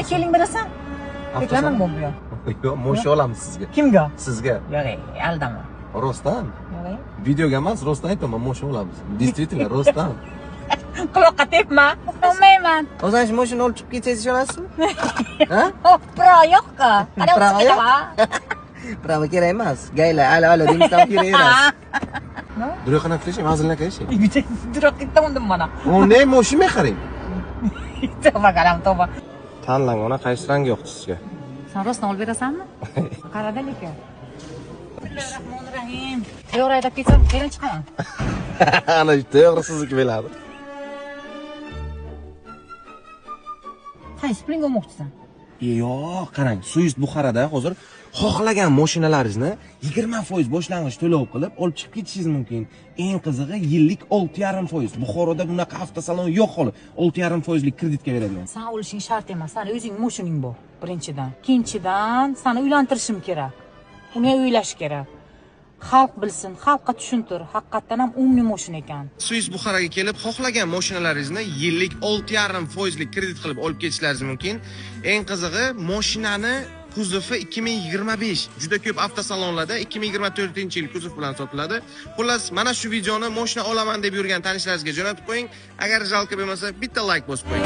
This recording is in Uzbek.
Keling berasan. Reklama bu bu. Yo'q, mo'sh olamiz sizga. Kimga? Sizga. Yo'q, aldama. Rostdan. Yo'q. Videoga emas, rostdan aytaman, mo'sh olamiz. Действительно, rostdan. Quloqqa tepma. Olmayman. O'zing mashina olib chiqib ketsangiz ishonasizmi? Ha? Hop, pro yo'qqa. Pravo yo'q? Pravo kerak emas. Gayla, alo demasdan kerak emas. Duruqana qilishing, mazilni qilishing. Duruq ketdim mana. Uni mo'shimga qarang. Tavba qaram, tavba. Tanlang, ona qaysi rang yoqdi sizga? Sen rostdan olib berasanmi? Qarada lekin. Bismillahirrohmanirrohim. To'g'ri aytib ketsam, keyin chiqaman. Ana to'g'ri sizniki bo'ladi. Qaysi pulingga olmoqchisan? Yo'q, qarang, Swiss Buxarada hozir xohlagan mashinalaringizni 20% boshlang'ich to'lov qilib olib chiqib ketishingiz mumkin. Eng qizig'i yillik 6,5%. Buxoroda bunaqa avtosalon yo'q holi. 6,5%lik kreditga beradigan. Sen olishing shart emas. Sen o'zing mashining bor, birinchidan. Ikkinchidan, seni uylantirishim kerak. Uni o'ylash kerak. Xalq bilsin, xalqqa tushuntir. Haqiqatan ham umli mashina ekan. Swiss Buxaraga kelib, xohlagan mashinalaringizni yillik 6,5% kredit qilib olib ketishlaringiz mumkin. Eng qizig'i, mashinani kuzovi 2025. Juda ko'p avtosalonlarda 2024-yil kuzov bilan sotiladi. Xullas, mana shu videoni mashina olaman deb yurgan tanishlaringizga jo'natib qo'ying. Agar jalka bo'lmasa, bitta like bosib qo'ying.